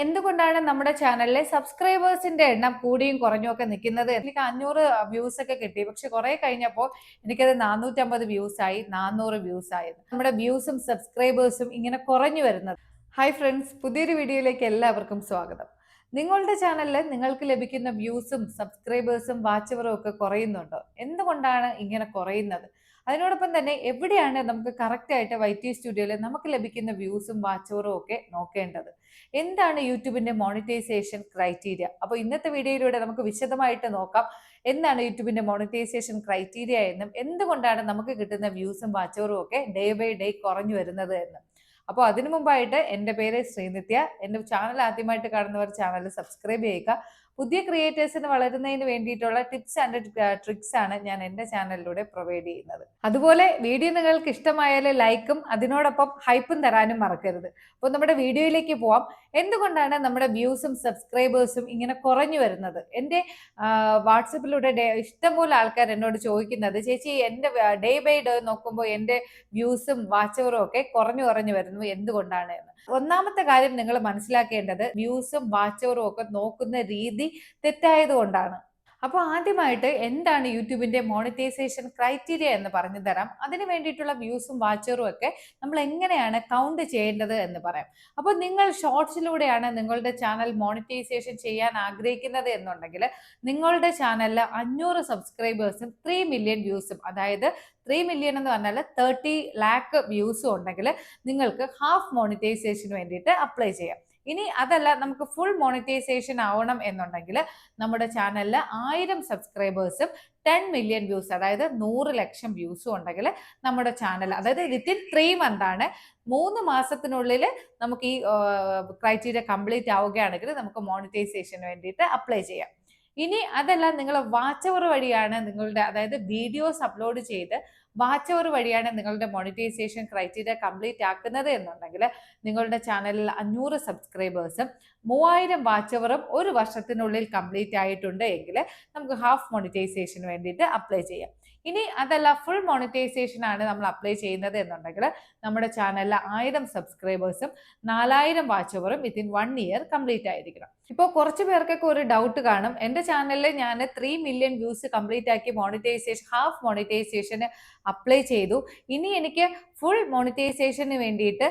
എന്തുകൊണ്ടാണ് നമ്മുടെ ചാനലിലെ സബ്സ്ക്രൈബേഴ്സിന്റെ എണ്ണം കൂടിയും കുറഞ്ഞും ഒക്കെ നിൽക്കുന്നത്? എനിക്ക് 500 വ്യൂസ് ഒക്കെ കിട്ടി, പക്ഷെ കുറെ കഴിഞ്ഞപ്പോൾ എനിക്കത് 450 വ്യൂസ് ആയി, 400 വ്യൂസ് ആയി. നമ്മുടെ വ്യൂസും സബ്സ്ക്രൈബേഴ്സും ഇങ്ങനെ കുറഞ്ഞു വരുന്നത്. ഹായ് ഫ്രണ്ട്സ്, പുതിയൊരു വീഡിയോയിലേക്ക് എല്ലാവർക്കും സ്വാഗതം. നിങ്ങളുടെ ചാനലിൽ നിങ്ങൾക്ക് ലഭിക്കുന്ന വ്യൂസും സബ്സ്ക്രൈബേഴ്സും വാച്ചവറും ഒക്കെ കുറയുന്നുണ്ടോ? എന്തുകൊണ്ടാണ് ഇങ്ങനെ കുറയുന്നത്? അതിനോടൊപ്പം തന്നെ എവിടെയാണ് നമുക്ക് കറക്റ്റ് ആയിട്ട് YT സ്റ്റുഡിയോയിൽ നമുക്ക് ലഭിക്കുന്ന വ്യൂസും വാച്ചവറും ഒക്കെ നോക്കേണ്ടത്? എന്താണ് യൂട്യൂബിന്റെ മോണിറ്റൈസേഷൻ ക്രൈറ്റീരിയ? അപ്പോൾ ഇന്നത്തെ വീഡിയോയിലൂടെ നമുക്ക് വിശദമായിട്ട് നോക്കാം എന്താണ് യൂട്യൂബിന്റെ മോണിറ്റൈസേഷൻ ക്രൈറ്റീരിയ എന്നും എന്തുകൊണ്ടാണ് നമുക്ക് കിട്ടുന്ന വ്യൂസും വാച്ചവറും ഒക്കെ ഡേ ബൈ ഡേ കുറഞ്ഞു വരുന്നത് എന്നും. അപ്പോൾ അതിനു മുമ്പായിട്ട് എൻ്റെ പേര് ശ്രീനിത്യ. എൻ്റെ ചാനൽ ആദ്യമായിട്ട് കാണുന്നവർ ചാനൽ സബ്സ്ക്രൈബ് ചെയ്യുക. പുതിയ ക്രിയേറ്റേഴ്സിന് വളരുന്നതിന് വേണ്ടിയിട്ടുള്ള ടിപ്സ് ആൻഡ് ട്രിക്സ് ആണ് ഞാൻ എൻ്റെ ചാനലിലൂടെ പ്രൊവൈഡ് ചെയ്യുന്നത്. അതുപോലെ വീഡിയോ നിങ്ങൾക്ക് ഇഷ്ടമായാൽ ലൈക്കും അതിനോടൊപ്പം ഹൈപ്പും തരാനും മറക്കരുത്. അപ്പോൾ നമ്മുടെ വീഡിയോയിലേക്ക് പോവാം. എന്തുകൊണ്ടാണ് നമ്മുടെ വ്യൂസും സബ്സ്ക്രൈബേഴ്സും ഇങ്ങനെ കുറഞ്ഞു വരുന്നത്? എൻ്റെ വാട്സപ്പിലൂടെ ഇഷ്ടംപോലെ ആൾക്കാർ എന്നോട് ചോദിക്കുന്നത്, ചേച്ചി എൻ്റെ ഡേ ബൈ ഡേ നോക്കുമ്പോൾ എൻ്റെ വ്യൂസും വാച്ചവറും ഒക്കെ കുറഞ്ഞു വരുന്നു, എന്തുകൊണ്ടാണ് എന്ന്. ഒന്നാമത്തെ കാര്യം നിങ്ങൾ മനസ്സിലാക്കേണ്ടത്, വ്യൂസും വാച്ചവറും ഒക്കെ നോക്കുന്ന രീതി തെറ്റായത് കൊണ്ടാണ്. അപ്പോൾ ആദ്യമായിട്ട് എന്താണ് യൂട്യൂബിന്റെ മോണിറ്റൈസേഷൻ ക്രൈറ്റീരിയ എന്ന് പറഞ്ഞു തരാം. അതിന് വേണ്ടിയിട്ടുള്ള വ്യൂസും വാച്ചറും ഒക്കെ നമ്മൾ എങ്ങനെയാണ് കൗണ്ട് ചെയ്യേണ്ടത് എന്ന് പറയാം. അപ്പോൾ നിങ്ങൾ ഷോർട്സിലൂടെയാണ് നിങ്ങളുടെ ചാനൽ മോണിറ്റൈസേഷൻ ചെയ്യാൻ ആഗ്രഹിക്കുന്നത് എന്നുണ്ടെങ്കിൽ നിങ്ങളുടെ ചാനലിൽ 500 സബ്സ്ക്രൈബേഴ്സും 3 മില്യൺ വ്യൂസും, അതായത് 3 മില്യൺ എന്ന് പറഞ്ഞാൽ 30 ലാക്ക് വ്യൂസും ഉണ്ടെങ്കിൽ നിങ്ങൾക്ക് ഹാഫ് മോണിറ്റൈസേഷന് വേണ്ടിയിട്ട് അപ്ലൈ ചെയ്യാം. ഇനി അതല്ല, നമുക്ക് ഫുൾ മോണിറ്റൈസേഷൻ ആവണം എന്നുണ്ടെങ്കിൽ നമ്മുടെ ചാനലിൽ 1000 സബ്സ്ക്രൈബേഴ്സും 10 മില്യൺ വ്യൂസ്, അതായത് 100 ലക്ഷം വ്യൂസും ഉണ്ടെങ്കിൽ നമ്മുടെ ചാനൽ, അതായത് വിത്തിൻ 3 മന്ത് ആണ്, 3 മാസത്തിനുള്ളിൽ നമുക്ക് ഈ ക്രൈറ്റീരിയ കംപ്ലീറ്റ് ആവുകയാണെങ്കിൽ നമുക്ക് മോണിറ്റൈസേഷന് വേണ്ടിയിട്ട് അപ്ലൈ ചെയ്യാം. ഇനി അതല്ല, നിങ്ങൾ വാച്ചവർ വഴിയാണ് നിങ്ങളുടെ, അതായത് വീഡിയോസ് അപ്ലോഡ് ചെയ്ത് വാച്ചവർ വഴിയാണ് നിങ്ങളുടെ മോണിറ്റൈസേഷൻ ക്രൈറ്റീരിയ കംപ്ലീറ്റ് ആക്കുന്നത് എന്നുണ്ടെങ്കിൽ നിങ്ങളുടെ ചാനലിൽ 500 സബ്സ്ക്രൈബേഴ്സും 3000 വാച്ചവറും ഒരു വർഷത്തിനുള്ളിൽ കംപ്ലീറ്റ് ആയിട്ടുണ്ട് എങ്കിൽ നമുക്ക് ഹാഫ് മോണിറ്റൈസേഷന് വേണ്ടിയിട്ട് അപ്ലൈ ചെയ്യാം. ഇനി അതല്ല, ഫുൾ മോണിറ്റൈസേഷൻ ആണ് നമ്മൾ അപ്ലൈ ചെയ്യുന്നത് എന്നുണ്ടെങ്കിൽ നമ്മുടെ ചാനലിൽ 1000 സബ്സ്ക്രൈബേഴ്സും 4000 വാച്ചവറും വിത്തിൻ 1 ഇയർ കംപ്ലീറ്റ് ആയിരിക്കണം. ഇപ്പോൾ കുറച്ച് പേർക്കൊക്കെ ഒരു ഡൗട്ട് കാണും, എൻ്റെ ചാനലിൽ ഞാൻ 3 മില്യൺ വ്യൂസ് കംപ്ലീറ്റ് ആക്കി ഹാഫ് മോണിറ്റൈസേഷന് അപ്ലൈ ചെയ്തു, ഇനി എനിക്ക് ഫുൾ മോണിറ്റൈസേഷന് വേണ്ടിയിട്ട്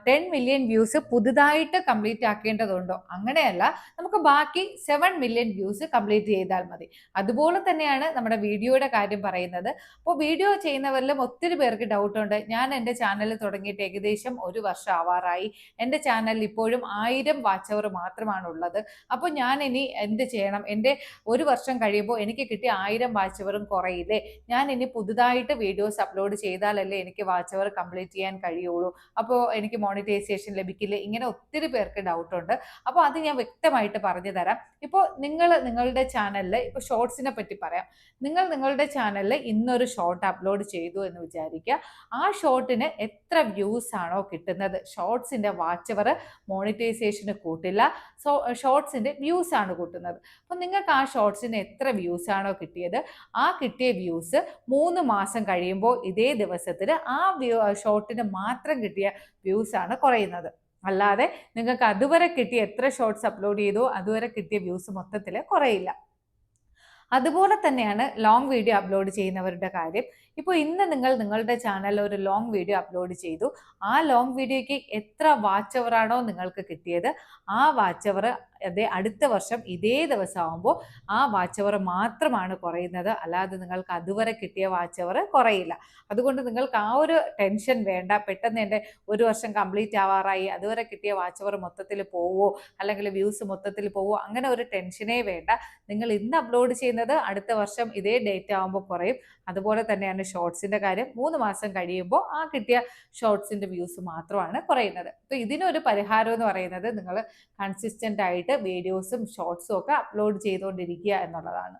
10 മില്യൺ വ്യൂസ് പുതുതായിട്ട് കംപ്ലീറ്റ് ആക്കേണ്ടതുണ്ടോ? അങ്ങനെയല്ല, നമുക്ക് ബാക്കി 7 മില്യൺ വ്യൂസ് കംപ്ലീറ്റ് ചെയ്താൽ മതി. അതുപോലെ തന്നെയാണ് നമ്മുടെ വീഡിയോയുടെ കാര്യം പറയുന്നത്. അപ്പോൾ വീഡിയോ ചെയ്യുന്നവരിലും ഒത്തിരി പേർക്ക് ഡൗട്ട് ഉണ്ട്. ഞാൻ എൻ്റെ ചാനൽ തുടങ്ങിയിട്ട് ഏകദേശം 1 വർഷം ആവാറായി, എൻ്റെ ചാനലിൽ ഇപ്പോഴും 1000 വാച്ചവർ മാത്രമാണ് ഉള്ളത്. അപ്പോൾ ഞാൻ ഇനി എന്ത് ചെയ്യണം? എൻ്റെ 1 വർഷം കഴിയുമ്പോൾ എനിക്ക് കിട്ടിയ 1000 വാച്ചവറും കുറയില്ലേ? ഞാൻ ഇനി പുതുതായിട്ട് വീഡിയോസ് അപ്ലോഡ് ചെയ്താലല്ലേ എനിക്ക് വാച്ചവർ കംപ്ലീറ്റ് ചെയ്യാൻ കഴിയുള്ളൂ, അപ്പോൾ എനിക്ക് മോണിറ്റൈസേഷൻ ലഭിക്കില്ലേ? ഇങ്ങനെ ഒത്തിരി പേർക്ക് ഡൗട്ട് ഉണ്ട്. അപ്പോൾ അത് ഞാൻ വ്യക്തമായിട്ട് പറഞ്ഞു തരാം. ഇപ്പോൾ നിങ്ങളുടെ ചാനലിൽ, ഇപ്പോൾ ഷോർട്സിനെ പറ്റി പറയാം. നിങ്ങളുടെ ചാനലിൽ ഇന്നൊരു ഷോർട്ട് അപ്ലോഡ് ചെയ്തു എന്ന് വിചാരിക്കുക. ആ ഷോർട്ടിന് എത്ര വ്യൂസ് ആണോ കിട്ടുന്നത്, ഷോർട്സിന്റെ വാച്ചവർ മോണിറ്റൈസേഷന് കൂട്ടില്ല, ഷോർട്സിന്റെ വ്യൂസ് ആണ് കൂട്ടുന്നത്. അപ്പോൾ നിങ്ങൾക്ക് ആ ഷോർട്സിന് എത്ര വ്യൂസ് ആണോ കിട്ടിയത്, ആ കിട്ടിയ വ്യൂസ് 3 മാസം കഴിയുമ്പോൾ ഇതേ ദിവസത്തിൽ ആ ഷോർട്ടിന് മാത്രം കിട്ടിയ വ്യൂസ് ആണ് കുറയുന്നത്. അല്ലാതെ നിങ്ങൾക്ക് അതുവരെ കിട്ടിയ എത്ര ഷോർട്സ് അപ്ലോഡ് ചെയ്തോ അതുവരെ കിട്ടിയ വ്യൂസ് മൊത്തത്തിൽ കുറയില്ല. അതുപോലെ തന്നെയാണ് ലോങ് വീഡിയോ അപ്ലോഡ് ചെയ്യുന്നവരുടെ കാര്യം. ഇപ്പോൾ ഇന്ന് നിങ്ങളുടെ ചാനലിൽ ഒരു ലോങ് വീഡിയോ അപ്ലോഡ് ചെയ്തു, ആ ലോങ് വീഡിയോയ്ക്ക് എത്ര വാച്ച് അവർ ആണോ നിങ്ങൾക്ക് കിട്ടിയത്, ആ വാച്ച് അവർ അടുത്ത വർഷം ഇതേ ദിവസം ആകുമ്പോൾ ആ വാച്ച് അവർ മാത്രമാണ് കുറയുന്നത്, അല്ലാതെ നിങ്ങൾക്ക് അതുവരെ കിട്ടിയ വാച്ച് അവർ കുറയില്ല. അതുകൊണ്ട് നിങ്ങൾക്ക് ആ ഒരു ടെൻഷൻ വേണ്ട. പെട്ടെന്ന് എൻ്റെ 1 വർഷം കംപ്ലീറ്റ് ആവാറായി, അതുവരെ കിട്ടിയ വാച്ച് അവർ മൊത്തത്തിൽ പോവോ, അല്ലെങ്കിൽ വ്യൂസ് മൊത്തത്തിൽ പോവോ, അങ്ങനെ ഒരു ടെൻഷനേ വേണ്ട. നിങ്ങൾ ഇന്ന് അപ്ലോഡ് ചെയ്യുന്നത് അടുത്ത വർഷം ഇതേ ഡേറ്റ് ആകുമ്പോൾ കുറയും. അതുപോലെ തന്നെയാണ് ഷോർട്സിന്റെ കാര്യം. 3 മാസം കഴിയുമ്പോൾ ആ കിട്ടിയ ഷോർട്സിന്റെ വ്യൂസ് മാത്രമാണ് കുറയുന്നത്. അപ്പോൾ ഇതിനൊരു പരിഹാരം എന്ന് പറയുന്നത് നിങ്ങൾ കൺസിസ്റ്റന്റ് ആയിട്ട് വീഡിയോസും ഷോർട്സും ഒക്കെ അപ്ലോഡ് ചെയ്തുകൊണ്ടിരിക്കുക എന്നുള്ളതാണ്.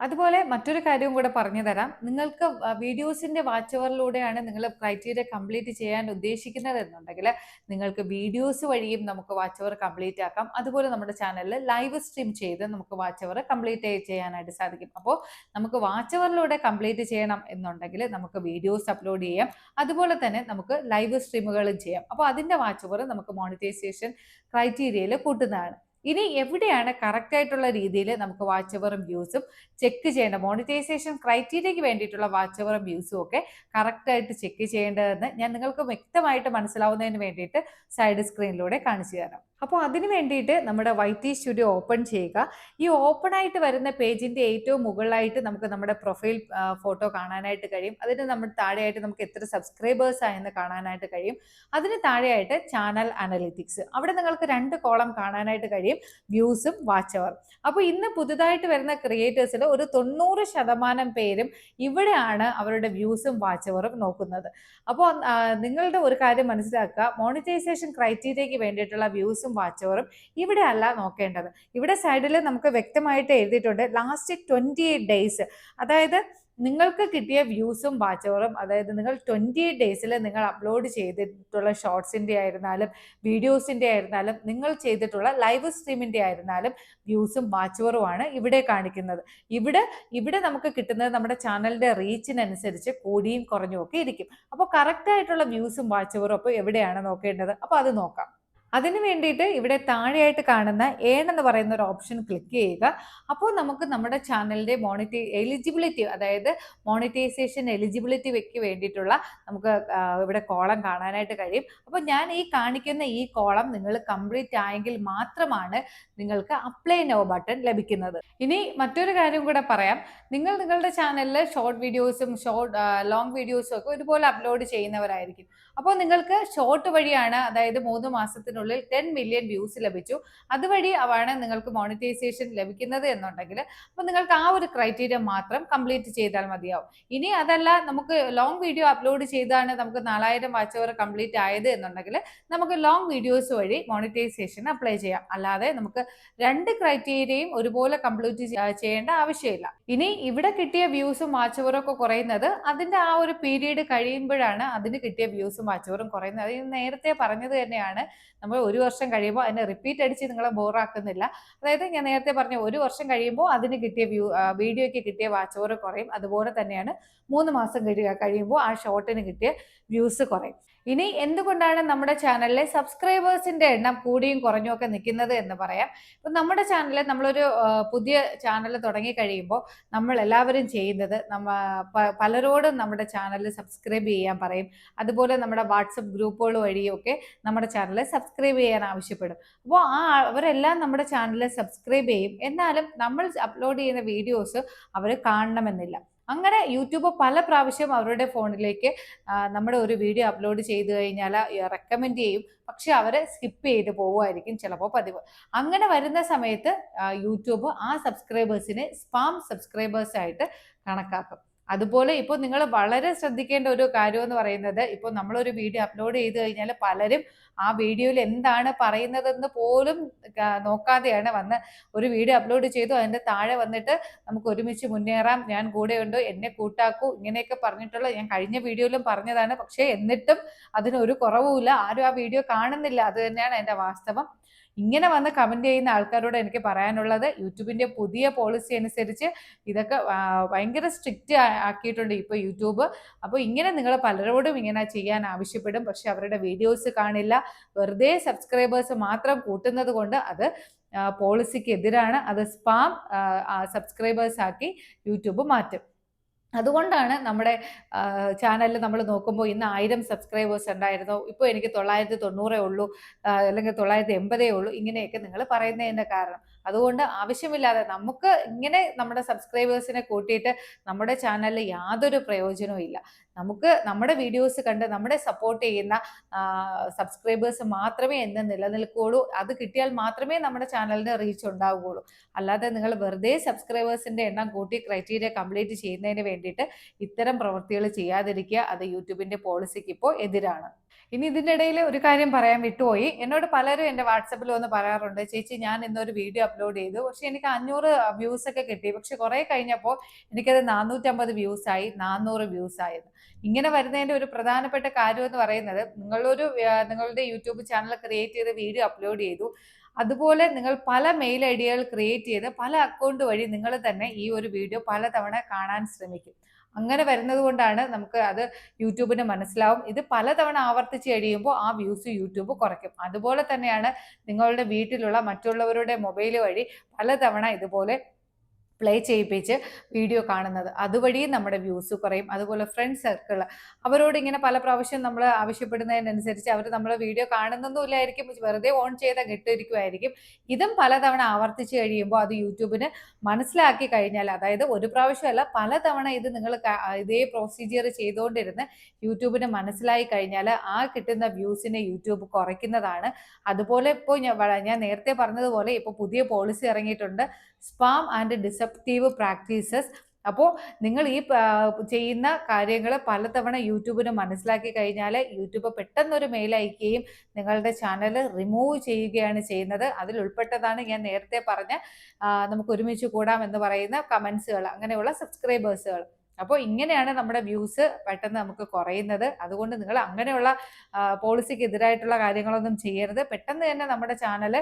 അതുപോലെ മറ്റൊരു കാര്യവും കൂടെ പറഞ്ഞു തരാം. നിങ്ങൾക്ക് വീഡിയോസിന്റെ വാച്ച് അവറിലൂടെയാണ് നിങ്ങൾ ക്രൈറ്റീരിയ കംപ്ലീറ്റ് ചെയ്യാൻ ഉദ്ദേശിക്കുന്നത് എന്നുണ്ടെങ്കിൽ നിങ്ങൾക്ക് വീഡിയോസ് വഴിയും നമുക്ക് വാച്ച് അവർ കംപ്ലീറ്റ് ആക്കാം. അതുപോലെ നമ്മുടെ ചാനലിൽ ലൈവ് സ്ട്രീം ചെയ്ത് നമുക്ക് വാച്ച് അവർ കംപ്ലീറ്റ് ചെയ്യാനായിട്ട് സാധിക്കും. അപ്പോൾ നമുക്ക് വാച്ച് അവറിലൂടെ കംപ്ലീറ്റ് ചെയ്യണം എന്നുണ്ടെങ്കിൽ നമുക്ക് വീഡിയോസ് അപ്ലോഡ് ചെയ്യാം. അതുപോലെ തന്നെ നമുക്ക് ലൈവ് സ്ട്രീമുകളും ചെയ്യാം. അപ്പോൾ അതിന്റെ വാച്ച് അവർ നമുക്ക് മോണിറ്റൈസേഷൻ ക്രൈറ്റീരിയയിൽ കൂട്ടുന്നതാണ്. ഇനി എവിടെയാണ് കറക്റ്റ് ആയിട്ടുള്ള രീതിയിൽ നമുക്ക് വാച്ച് അവറും വ്യൂസും ചെക്ക് ചെയ്യേണ്ട, മോണിറ്റൈസേഷൻ ക്രൈറ്റീരിയയ്ക്ക് വേണ്ടിയിട്ടുള്ള വാച്ച് അവറും വ്യൂസും ഒക്കെ കറക്റ്റ് ആയിട്ട് ചെക്ക് ചെയ്യേണ്ടതെന്ന് ഞാൻ നിങ്ങൾക്ക് വ്യക്തമായിട്ട് മനസ്സിലാവുന്നതിന് വേണ്ടിയിട്ട് സൈഡ് സ്ക്രീനിലൂടെ കാണിച്ചു തരാം. അപ്പോൾ അതിന് വേണ്ടിയിട്ട് നമ്മുടെ YT സ്റ്റുഡിയോ ഓപ്പൺ ചെയ്യുക. ഈ ഓപ്പൺ ആയിട്ട് വരുന്ന പേജിന്റെ ഏറ്റവും മുകളിലായിട്ട് നമുക്ക് നമ്മുടെ പ്രൊഫൈൽ ഫോട്ടോ കാണാനായിട്ട് കഴിയും. അതിന് നമ്മുടെ താഴെയായിട്ട് നമുക്ക് എത്ര സബ്സ്ക്രൈബേഴ്സ് ആയെന്ന് കാണാനായിട്ട് കഴിയും. അതിന് താഴെയായിട്ട് ചാനൽ അനലിറ്റിക്സ്, അവിടെ നിങ്ങൾക്ക് 2 കോളം കാണാനായിട്ട് കഴിയും, വ്യൂസും വാച്ച് അവർ. അപ്പോൾ ഇന്ന് പുതുതായിട്ട് വരുന്ന ക്രിയേറ്റേഴ്സിൽ ഒരു 90% പേരും ഇവിടെയാണ് അവരുടെ വ്യൂസും വാച്ച് അവറും നോക്കുന്നത്. അപ്പോൾ നിങ്ങളുടെ ഒരു കാര്യം മനസ്സിലാക്കുക, മോണിറ്റൈസേഷൻ ക്രൈറ്റീരിയയ്ക്ക് വേണ്ടിയിട്ടുള്ള വ്യൂസും വാച്ച് അവറും ഇവിടെ അല്ല നോക്കേണ്ടത്. ഇവിടെ സൈഡിൽ നമുക്ക് വ്യക്തമായിട്ട് എഴുതിയിട്ടുണ്ട് ലാസ്റ്റ് 28 ഡേയ്സ്, അതായത് നിങ്ങൾക്ക് കിട്ടിയ വ്യൂസും വാച്ച് അവറും, അതായത് നിങ്ങൾ 28 ഡേയ്സിൽ നിങ്ങൾ അപ്ലോഡ് ചെയ്തിട്ടുള്ള ഷോർട്സിന്റെ ആയിരുന്നാലും വീഡിയോസിന്റെ ആയിരുന്നാലും നിങ്ങൾ ചെയ്തിട്ടുള്ള ലൈവ് സ്ട്രീമിന്റെ ആയിരുന്നാലും വ്യൂസും വാച്ച് അവറുമാണ് ഇവിടെ കാണിക്കുന്നത്. ഇവിടെ നമുക്ക് കിട്ടുന്നത് നമ്മുടെ ചാനലിന്റെ റീച്ചിനനുസരിച്ച് കൂടിയും കുറഞ്ഞും ഒക്കെ ഇരിക്കും. അപ്പോൾ കറക്റ്റ് ആയിട്ടുള്ള വ്യൂസും വാച്ച് അവറും അപ്പോൾ എവിടെയാണ് നോക്കേണ്ടത്, അപ്പോൾ അത് നോക്കാം. അതിന് വേണ്ടിയിട്ട് ഇവിടെ താഴെയായിട്ട് കാണുന്ന എന്ന് പറയുന്ന ഒരു ഓപ്ഷൻ ക്ലിക്ക് ചെയ്യുക. അപ്പോൾ നമുക്ക് നമ്മുടെ ചാനലിന്റെ എലിജിബിലിറ്റി, അതായത് മോണിറ്റൈസേഷൻ എലിജിബിലിറ്റിക്ക് വേണ്ടിയിട്ടുള്ള നമുക്ക് ഇവിടെ കോളം കാണാനായിട്ട് കഴിയും. അപ്പോൾ ഞാൻ ഈ കാണിക്കുന്ന ഈ കോളം നിങ്ങൾ കംപ്ലീറ്റ് ആയെങ്കിൽ മാത്രമാണ് നിങ്ങൾക്ക് അപ്ലൈ നോ ബട്ടൺ ലഭിക്കുന്നത്. ഇനി മറ്റൊരു കാര്യം കൂടെ പറയാം, നിങ്ങളുടെ ചാനലിൽ ഷോർട്ട് വീഡിയോസും ലോങ് വീഡിയോസും ഒക്കെ ഒരുപോലെ അപ്ലോഡ് ചെയ്യുന്നവരായിരിക്കും. അപ്പോൾ നിങ്ങൾക്ക് ഷോർട്ട് വഴിയാണ്, അതായത് 3 മാസത്തിനുള്ളിൽ 10 മില്യൺ വ്യൂസ് ലഭിച്ചു, അതുവഴി ആണ് നിങ്ങൾക്ക് മോണിറ്റൈസേഷൻ ലഭിക്കുന്നത് എന്നുണ്ടെങ്കിൽ അപ്പോൾ നിങ്ങൾക്ക് ആ ഒരു ക്രൈറ്റീരിയ മാത്രം കംപ്ലീറ്റ് ചെയ്താൽ മതിയാവും. ഇനി അതല്ല, നമുക്ക് ലോങ് വീഡിയോ അപ്ലോഡ് ചെയ്താണ് നമുക്ക് 4000 വാച്ച് അവർ കംപ്ലീറ്റ് ആയത് എന്നുണ്ടെങ്കിൽ നമുക്ക് ലോങ് വീഡിയോസ് വഴി മോണിറ്റൈസേഷൻ അപ്ലൈ ചെയ്യാം. അല്ലാതെ നമുക്ക് 2 ക്രൈറ്റീരിയയും ഒരുപോലെ കംപ്ലീറ്റ് ചെയ്യേണ്ട ആവശ്യമില്ല. ഇനി ഇവിടെ കിട്ടിയ വ്യൂസും വാച്ച് അവറും ഒക്കെ കുറയുന്നത് അതിന്റെ ആ ഒരു പീരീഡ് കഴിയുമ്പോഴാണ് അതിന് കിട്ടിയ വ്യൂസും വാച്ച് അവറും കുറയുന്നത്. അത് നേരത്തെ പറഞ്ഞത് തന്നെയാണ്, നമ്മൾ 1 വർഷം കഴിയുമ്പോൾ അതിനെ റിപ്പീറ്റ് അടിച്ച് നിങ്ങളെ ബോറാക്കുന്നില്ല. അതായത് ഞാൻ നേരത്തെ പറഞ്ഞ 1 വർഷം കഴിയുമ്പോൾ അതിന് കിട്ടിയ വീഡിയോയ്ക്ക് കിട്ടിയ വാച്ച് അവർ കുറയും. അതുപോലെ തന്നെയാണ് 3 മാസം കഴിയുമ്പോൾ ആ ഷോർട്ടിന് കിട്ടിയ വ്യൂസ് കുറയും. ഇനി എന്തുകൊണ്ടാണ് നമ്മുടെ ചാനലിലെ സബ്സ്ക്രൈബേഴ്സിന്റെ എണ്ണം കൂടിയും കുറഞ്ഞും ഒക്കെ നിൽക്കുന്നത് എന്ന് പറയാം. ഇപ്പം നമ്മുടെ ചാനലിൽ നമ്മളൊരു പുതിയ ചാനൽ തുടങ്ങി കഴിയുമ്പോൾ നമ്മൾ എല്ലാവരും ചെയ്യുന്നത് പലരോടും നമ്മുടെ ചാനൽ സബ്സ്ക്രൈബ് ചെയ്യാൻ പറയും. അതുപോലെ നമ്മുടെ വാട്സപ്പ് ഗ്രൂപ്പുകൾ വഴിയൊക്കെ നമ്മുടെ ചാനൽ സബ്സ്ക്രൈബ് ചെയ്യാൻ ആവശ്യപ്പെടും. അപ്പോൾ അവരെല്ലാം നമ്മുടെ ചാനൽ സബ്സ്ക്രൈബ് ചെയ്യും. എന്നാലും നമ്മൾ അപ്ലോഡ് ചെയ്യുന്ന വീഡിയോസ് അവർ കാണണമെന്നില്ല. അങ്ങനെ യൂട്യൂബ് പല പ്രാവശ്യം അവരുടെ ഫോണിലേക്ക് നമ്മുടെ ഒരു വീഡിയോ അപ്ലോഡ് ചെയ്ത് കഴിഞ്ഞാൽ റെക്കമെൻഡ് ചെയ്യും, പക്ഷെ അവരെ സ്കിപ്പ് ചെയ്ത് പോവുമായിരിക്കും ചിലപ്പോൾ പതിവ്. അങ്ങനെ വരുന്ന സമയത്ത് യൂട്യൂബ് ആ സബ്സ്ക്രൈബേഴ്സിനെ സ്പാം സബ്സ്ക്രൈബേഴ്സ് ആയിട്ട് കണക്കാക്കും. അതുപോലെ ഇപ്പോൾ നിങ്ങൾ വളരെ ശ്രദ്ധിക്കേണ്ട ഒരു കാര്യം എന്ന് പറയുന്നത്, ഇപ്പോൾ നമ്മളൊരു വീഡിയോ അപ്ലോഡ് ചെയ്ത് കഴിഞ്ഞാൽ പലരും ആ വീഡിയോയിൽ എന്താണ് പറയുന്നതെന്ന് പോലും നോക്കാതെയാണ് വന്ന് ഒരു വീഡിയോ അപ്ലോഡ് ചെയ്തു അതിൻ്റെ താഴെ വന്നിട്ട് നമുക്ക് ഒരുമിച്ച് മുന്നേറാം, ഞാൻ കൂടെയുണ്ട്, എന്നെ കൂട്ടാക്കൂ, ഇങ്ങനെയൊക്കെ പറഞ്ഞിട്ടുള്ള ഞാൻ കഴിഞ്ഞ വീഡിയോയിലും പറഞ്ഞതാണ്. പക്ഷേ എന്നിട്ടും അതിനൊരു കുറവുമില്ല, ആരും ആ വീഡിയോ കാണുന്നില്ല. അത് തന്നെയാണ് എൻ്റെ വാസ്തവം. ഇങ്ങനെ വന്ന് കമന്റ് ചെയ്യുന്ന ആൾക്കാരോട് എനിക്ക് പറയാനുള്ളത്, യൂട്യൂബിന്റെ പുതിയ പോളിസി അനുസരിച്ച് ഇതൊക്കെ ഭയങ്കര സ്ട്രിക്റ്റ് ആക്കിയിട്ടുണ്ട് ഇപ്പോൾ യൂട്യൂബ്. അപ്പോൾ ഇങ്ങനെ നിങ്ങൾ പലരോടും ഇങ്ങനെ ചെയ്യാൻ ആവശ്യപ്പെടും, പക്ഷെ അവരുടെ വീഡിയോസ് കാണില്ല. വെറുതെ സബ്സ്ക്രൈബേഴ്സ് മാത്രം കൂട്ടുന്നത് കൊണ്ട് അത് പോളിസിക്ക് എതിരാണ്. അത് സ്പാം സബ്സ്ക്രൈബേഴ്സ് ആക്കി യൂട്യൂബ് മാറ്റും. അതുകൊണ്ടാണ് നമ്മുടെ ചാനലിൽ നമ്മൾ നോക്കുമ്പോൾ ഇന്ന് 1000 സബ്സ്ക്രൈബേഴ്സ് ഉണ്ടായിരുന്നു, ഇപ്പോൾ എനിക്ക് 990 ഉള്ളൂ, അല്ലെങ്കിൽ 980 ഉള്ളൂ, ഇങ്ങനെയൊക്കെ നിങ്ങൾ പറയുന്നതിൻ്റെ കാരണം. അതുകൊണ്ട് ആവശ്യമില്ലാതെ നമുക്ക് ഇങ്ങനെ നമ്മുടെ സബ്സ്ക്രൈബേഴ്സിനെ കൂട്ടിയിട്ട് നമ്മുടെ ചാനലിൽ യാതൊരു പ്രയോജനവും ഇല്ല. നമുക്ക് നമ്മുടെ വീഡിയോസ് കണ്ട് നമ്മളെ സപ്പോർട്ട് ചെയ്യുന്ന സബ്സ്ക്രൈബേഴ്സ് മാത്രമേ എന്നും നിലനിൽക്കുകയുള്ളൂ. അത് കിട്ടിയാൽ മാത്രമേ നമ്മുടെ ചാനലിന് റീച്ച് ഉണ്ടാവുകയുള്ളൂ. അല്ലാതെ നിങ്ങൾ വെറുതെ സബ്സ്ക്രൈബേഴ്സിന്റെ എണ്ണം കൂട്ടി ക്രൈറ്റീരിയ കംപ്ലീറ്റ് ചെയ്യുന്നതിന് വേണ്ടിയിട്ട് ഇത്തരം പ്രവൃത്തികൾ ചെയ്യാതിരിക്കുക. അത് യൂട്യൂബിന്റെ പോളിസിക്ക് ഇപ്പോൾ എതിരാണ്. ഇനി ഇതിന്റെ ഇടയിൽ ഒരു കാര്യം പറയാൻ വിട്ടുപോയി. എന്നോട് പലരും എന്റെ വാട്സപ്പിൽ വന്ന് പറയാറുണ്ട്, ചേച്ചി ഞാൻ ഇന്നൊരു വീഡിയോ അപ്ലോഡ് ചെയ്തു, പക്ഷെ എനിക്ക് 500 വ്യൂസ് ഒക്കെ കിട്ടി, പക്ഷെ കുറെ കഴിഞ്ഞപ്പോൾ എനിക്കത് 450 വ്യൂസ് ആയി, 400 വ്യൂസ് ആയെന്ന്. ഇങ്ങനെ വരുന്നതിന്റെ ഒരു പ്രധാനപ്പെട്ട കാര്യം എന്ന് പറയുന്നത്, നിങ്ങളുടെ യൂട്യൂബ് ചാനൽ ക്രിയേറ്റ് ചെയ്ത് വീഡിയോ അപ്ലോഡ് ചെയ്തു, അതുപോലെ നിങ്ങൾ പല മെയിൽ ഐഡികൾ ക്രിയേറ്റ് ചെയ്ത് പല അക്കൗണ്ട് വഴി നിങ്ങൾ തന്നെ ഈ ഒരു വീഡിയോ പലതവണ കാണാൻ ശ്രമിക്കും. അങ്ങനെ വരുന്നത് കൊണ്ടാണ് നമുക്ക് അത് യൂട്യൂബിന് മനസ്സിലാവും. ഇത് പലതവണ ആവർത്തിച്ച് കഴിയുമ്പോൾ ആ വ്യൂസ് യൂട്യൂബ് കുറയ്ക്കും. അതുപോലെ തന്നെയാണ് നിങ്ങളുടെ വീട്ടിലുള്ള മറ്റുള്ളവരുടെ മൊബൈൽ വഴി പലതവണ ഇതുപോലെ പ്ലേ ചെയ്യിപ്പിച്ച് വീഡിയോ കാണുന്നത്, അതുവഴിയും നമ്മുടെ വ്യൂസ് കുറയും. അതുപോലെ ഫ്രണ്ട് സർക്കിൾ, അവരോട് ഇങ്ങനെ പല പ്രാവശ്യം നമ്മൾ ആവശ്യപ്പെടുന്നതിനനുസരിച്ച് അവർ നമ്മളെ വീഡിയോ കാണുന്നൊന്നുമില്ലായിരിക്കും, വെറുതെ ഓൺ ചെയ്ത കിട്ടിയിരിക്കുമായിരിക്കും. ഇതും പലതവണ ആവർത്തിച്ച് കഴിയുമ്പോൾ അത് യൂട്യൂബിന് മനസ്സിലാക്കി കഴിഞ്ഞാൽ, അതായത് ഒരു പ്രാവശ്യമല്ല പലതവണ ഇത് നിങ്ങൾ ഇതേ പ്രൊസീജിയർ ചെയ്തുകൊണ്ടിരുന്ന് യൂട്യൂബിന് മനസ്സിലായി കഴിഞ്ഞാൽ ആ കിട്ടുന്ന വ്യൂസിനെ യൂട്യൂബ് കുറയ്ക്കുന്നതാണ്. അതുപോലെ ഇപ്പോൾ ഞാൻ നേരത്തെ പറഞ്ഞതുപോലെ ഇപ്പോൾ പുതിയ പോളിസി ഇറങ്ങിയിട്ടുണ്ട്, സ്പാം ആൻഡ് ഡിസപ്റ്റീവ് പ്രാക്ടീസസ്. അപ്പോൾ നിങ്ങൾ ഈ ചെയ്യുന്ന കാര്യങ്ങൾ പലതവണ യൂട്യൂബിന് മനസ്സിലാക്കി കഴിഞ്ഞാൽ യൂട്യൂബ് പെട്ടെന്നൊരു മെയിൽ അയക്കുകയും നിങ്ങളുടെ ചാനൽ റിമൂവ് ചെയ്യുകയാണ് ചെയ്യുന്നത്. അതിൽ ഉൾപ്പെട്ടതാണ് ഞാൻ നേരത്തെ പറഞ്ഞ നമുക്ക് ഒരുമിച്ച് കൂടാം എന്ന് പറയുന്ന കമൻസുകൾ, അങ്ങനെയുള്ള സബ്സ്ക്രൈബേഴ്സുകൾ. അപ്പോൾ ഇങ്ങനെയാണ് നമ്മുടെ വ്യൂസ് പെട്ടെന്ന് നമുക്ക് കുറയുന്നത്. അതുകൊണ്ട് നിങ്ങൾ അങ്ങനെയുള്ള പോളിസിക്ക് എതിരായിട്ടുള്ള കാര്യങ്ങളൊന്നും ചെയ്യരുത്. പെട്ടെന്ന് തന്നെ നമ്മുടെ ചാനൽ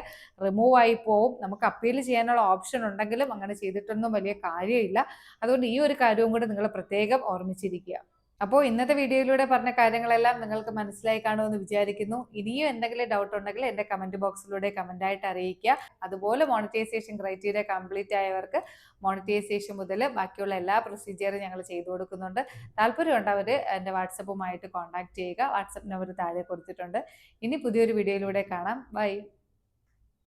റിമൂവ് ആയി പോവും. നമുക്ക് അപ്പീൽ ചെയ്യാനുള്ള ഓപ്ഷൻ ഉണ്ടെങ്കിലും അങ്ങനെ ചെയ്തിട്ടൊന്നും വലിയ കാര്യമില്ല. അതുകൊണ്ട് ഈ ഒരു കാര്യവും കൂടി നിങ്ങൾ പ്രത്യേകം ഓർമ്മിച്ചിരിക്കുക. അപ്പോൾ ഇന്നത്തെ വീഡിയോയിലൂടെ പറഞ്ഞ കാര്യങ്ങളെല്ലാം നിങ്ങൾക്ക് മനസ്സിലായി കാണുമെന്ന് വിചാരിക്കുന്നു. ഇനിയും എന്തെങ്കിലും ഡൗട്ട് ഉണ്ടെങ്കിൽ എൻ്റെ കമൻറ്റ് ബോക്സിലൂടെ കമൻ്റായിട്ട് അറിയിക്കുക. അതുപോലെ മോണിറ്റൈസേഷൻ ക്രൈറ്റീരിയ കംപ്ലീറ്റ് ആയവർക്ക് മോണിറ്റൈസേഷൻ മുതൽ ബാക്കിയുള്ള എല്ലാ പ്രൊസീജിയറും ഞങ്ങൾ ചെയ്തു കൊടുക്കുന്നുണ്ട്. താല്പര്യമുണ്ടവർ എൻ്റെ വാട്സപ്പുമായിട്ട് കോൺടാക്ട് ചെയ്യുക. വാട്സപ്പ് നമ്പർ താഴെ കൊടുത്തിട്ടുണ്ട്. ഇനി പുതിയൊരു വീഡിയോയിലൂടെ കാണാം. ബൈ.